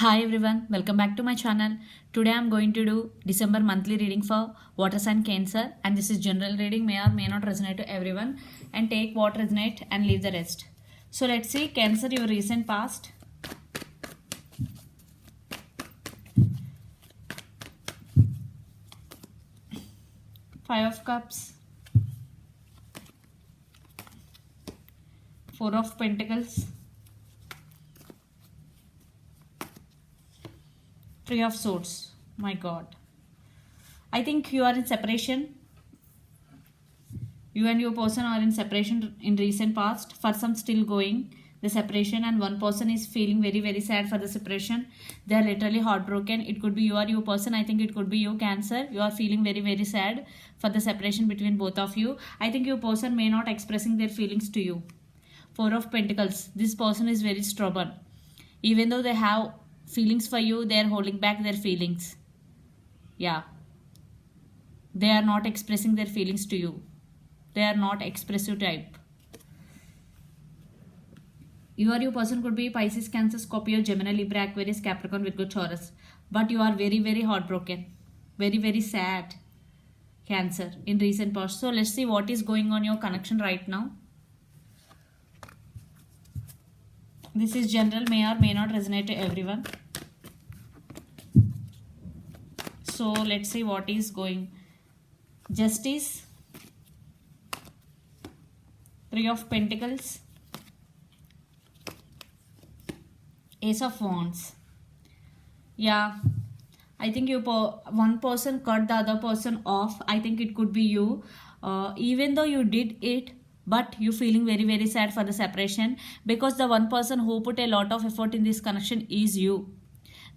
Hi everyone, welcome back to my channel. Today I'm going to do December monthly reading for water sign Cancer, and this is general reading, may or may not resonate to everyone, and take what resonate and leave the rest. So let's see Cancer, your recent past. Five of Cups, Four of Pentacles, Three of Swords. My God, I think you are in separation. You and your person are in separation in recent past. For some still going the separation, and one person is feeling very sad for the separation. They are literally heartbroken. It could be you or your person. I think it could be you, Cancer. You are feeling very sad for the separation between both of you. I think your person may not expressing their feelings to you. Four of Pentacles. This person is very stubborn. Even though they have feelings for you, they are holding back their feelings. Yeah, they are not expressing their feelings to you. They are not expressive type. You or your person could be Pisces, Cancer, Scorpio, Gemini, Libra, Aquarius, Capricorn, Virgo, Taurus. But you are very heartbroken. Very sad, Cancer, in recent past. So let's see what is going on your connection right now. This is general, may or may not resonate to everyone. So let's see what is going. Justice, Three of Pentacles, Ace of Wands. Yeah, I think one person cut the other person off. I think it could be you. Even though you did it, but you feeling very sad for the separation, because the one person who put a lot of effort in this connection is you.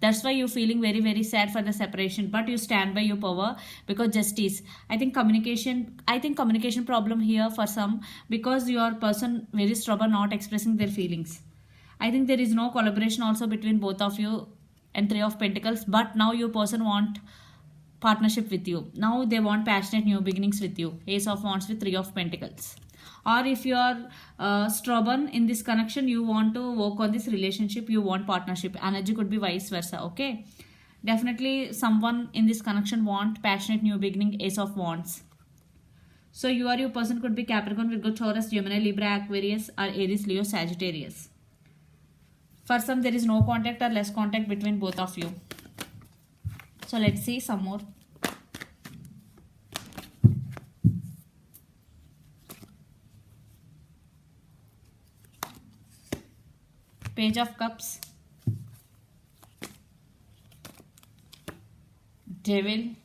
That's why you're feeling very sad for the separation, but you stand by your power. Because Justice, I think communication problem here for some, because your person very stubborn, not expressing their feelings. I think there is no collaboration also between both of you. And Three of Pentacles, but now your person want partnership with you. Now they want passionate new beginnings with you. Ace of Wands with Three of Pentacles. Or if you are stubborn in this connection, you want to work on this relationship, you want partnership. Energy could be vice versa. Okay, definitely someone in this connection want passionate new beginning. Ace of Wands. So you or your person could be Capricorn, Virgo, Taurus, Gemini, Libra, Aquarius, or Aries, Leo, Sagittarius. For some there is no contact or less contact between both of you. So let's see some more. Page of Cups, Devil,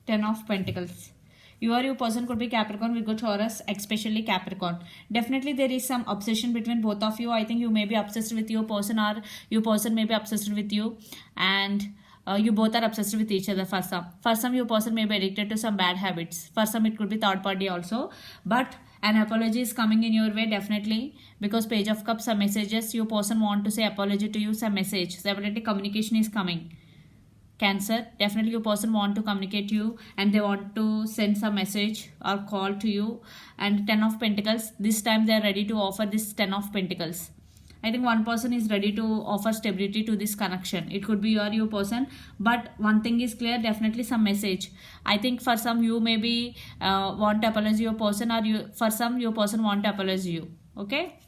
Ten of Pentacles. You or your person could be Capricorn, Virgo, Taurus, especially Capricorn. Definitely there is some obsession between both of you. I think you may be obsessed with your person, or your person may be obsessed with you, and you both are obsessed with each other. For some your person may be addicted to some bad habits. For some it could be third party also. But an apology is coming in your way, definitely, because Page of Cups, some messages your person want to say apology to you, some message. Definitely communication is coming. Cancer, definitely your person want to communicate you, and they want to send some message or call to you. And Ten of Pentacles, this time they are ready to offer this Ten of Pentacles. I think one person is ready to offer stability to this connection. It could be your person, but one thing is clear, definitely some message. I think for some you maybe want to apologize your person, or for some your person want to apologize you. Okay,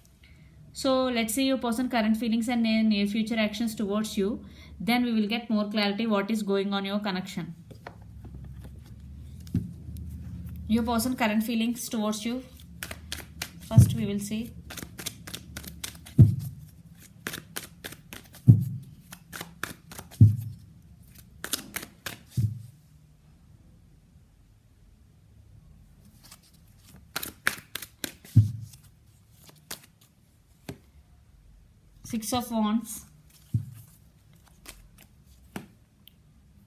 so let's see your person current feelings and near future actions towards you. Then we will get more clarity what is going on your connection. Your person current feelings towards you. First we will see. Six of Wands,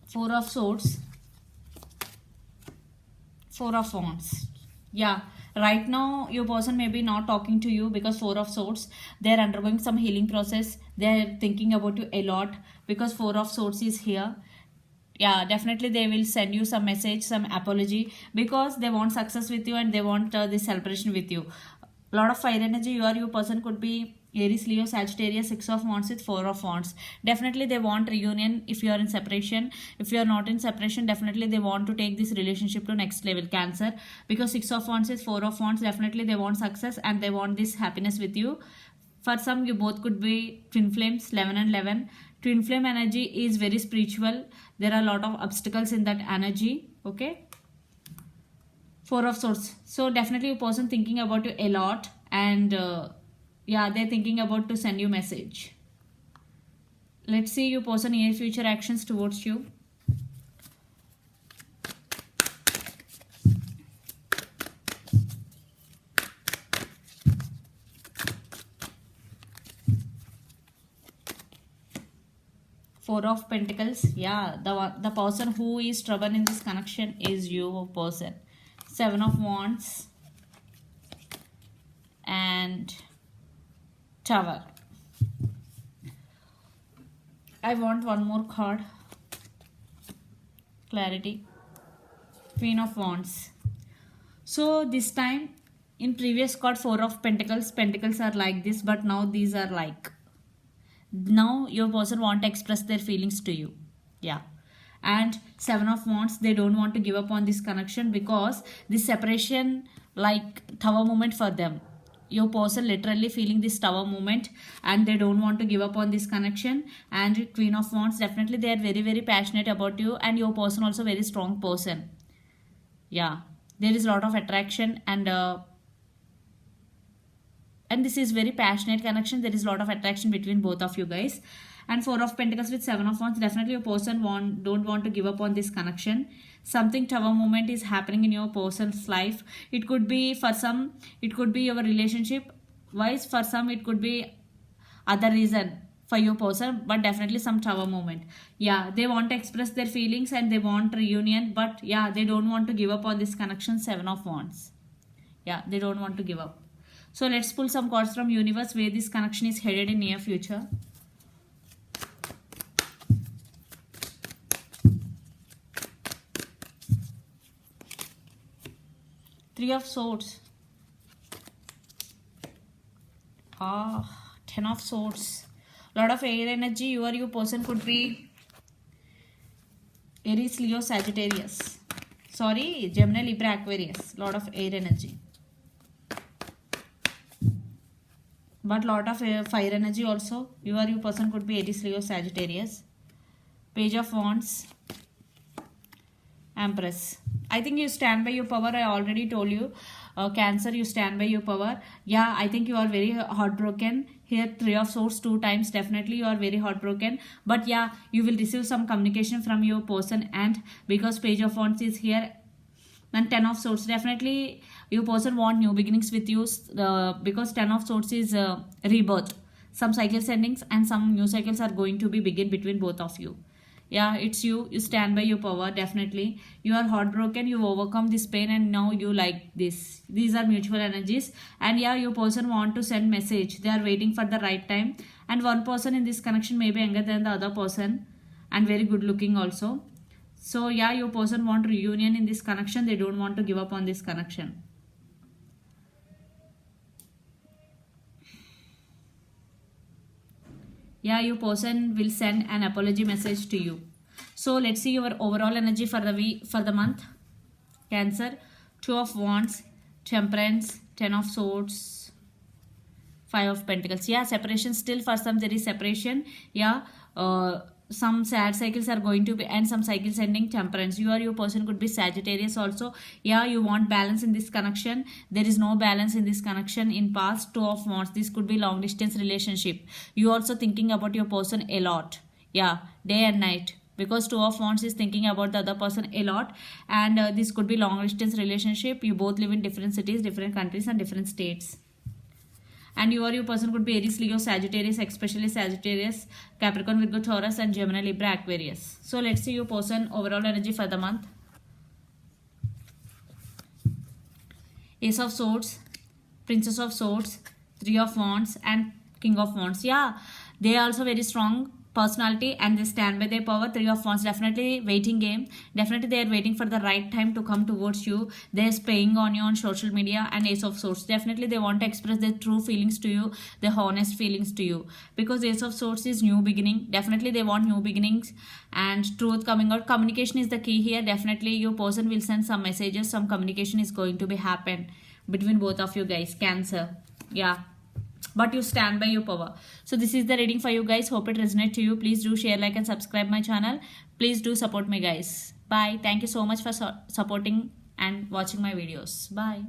Four of Swords, Four of Wands. Yeah, right now your person may be not talking to you, because Four of Swords, they are undergoing some healing process. They are thinking about you a lot, because Four of Swords is here. Yeah, definitely they will send you some message, some apology, because they want success with you, and they want this celebration with you. lot of fire energy. Your person could be Aries, Leo, Sagittarius, 6 of Wands with 4 of Wands. Definitely they want reunion if you are in separation. If you are not in separation, definitely they want to take this relationship to next level, Cancer. Because 6 of Wands with 4 of Wands, definitely they want success and they want this happiness with you. For some, you both could be twin flames, 11 and 11. Twin flame energy is very spiritual. There are a lot of obstacles in that energy. Okay. 4 of Swords. So definitely your person thinking about you a lot, and yeah, they're thinking about to send you message. Let's see your person near future actions towards you. Four of Pentacles. Yeah, the person who is trouble in this connection is your person. 7 of Wands and Tower. I want one more card. Clarity. Queen of Wands. So this time, in previous card 4 of Pentacles, Pentacles are like this, but now these are like, now your person want to express their feelings to you. Yeah. And 7 of Wands, they don't want to give up on this connection because this separation like tower moment for them. Your person literally feeling this tower moment and they don't want to give up on this connection. And Queen of Wands, definitely they are very, very passionate about you, and your person also very strong person. Yeah, there is a lot of attraction, and this is very passionate connection. There is a lot of attraction between both of you guys. And 4 of Pentacles with 7 of Wands, definitely your person don't want to give up on this connection. Something tower moment is happening in your person's life. It could be for some, it could be your relationship wise. For some, it could be other reason for your person, but definitely some tower moment. Yeah, they want to express their feelings and they want reunion, but yeah, they don't want to give up on this connection. 7 of Wands. Yeah, they don't want to give up. So let's pull some cards from universe where this connection is headed in near future. Three of Swords. 10 of Swords. Lot of air energy. Your person could be Aries, Leo, Sagittarius. Sorry, Gemini, Libra, Aquarius. Lot of air energy. But lot of fire energy also. Your person could be Aries, Leo, Sagittarius. Page of Wands. Empress. I think you stand by your power. I already told you. Cancer, you stand by your power. Yeah, I think you are very heartbroken. Here, 3 of Swords 2 times. Definitely you are very heartbroken. But yeah, you will receive some communication from your person, and because Page of Wands is here, and 10 of Swords, definitely your person want new beginnings with you, because 10 of Swords is rebirth. Some cycles endings and some new cycles are going to be begin between both of you. Yeah, it's you stand by your power. Definitely you are heartbroken, you overcome this pain, and now you like this. These are mutual energies, and yeah, your person want to send message. They are waiting for the right time, and one person in this connection may be younger than the other person and very good looking also. So yeah, your person want reunion in this connection. They don't want to give up on this connection. Yeah, your person will send an apology message to you. So let's see your overall energy for the week, for the month. Cancer, 2 of Wands, Temperance, 10 of Swords, 5 of Pentacles. Yeah, separation still. For some there is separation. Yeah, some sad cycles are going to be, and some cycles ending. Temperance, your person could be Sagittarius also. Yeah, you want balance in this connection. There is no balance in this connection in past. 2 of Wands, this could be long distance relationship. You also thinking about your person a lot. Yeah, day and night, because 2 of Wands is thinking about the other person a lot, and this could be long distance relationship. You both live in different cities, different countries and different states. And your person could be Aries, Leo, Sagittarius, especially Sagittarius, Capricorn, Virgo, Taurus, and Gemini, Libra, Aquarius. So let's see your person overall energy for the month. Ace of Swords, Princess of Swords, 3 of Wands, and King of Wands. Yeah, they are also very strong personality, and they stand by their power. Three of Wands, definitely waiting game. Definitely they are waiting for the right time to come towards you. They're spying on you on social media. And Ace of Swords, definitely they want to express their true feelings to you, their honest feelings to you, because Ace of Swords is new beginning. Definitely they want new beginnings and truth coming out. Communication is the key here. Definitely your person will send some messages, some communication is going to be happen between both of you guys, Cancer. Yeah, but you stand by your power. So this is the reading for you guys. Hope it resonates to you. Please do share, like and subscribe my channel. Please do support me guys. Bye. Thank you so much for supporting and watching my videos. Bye.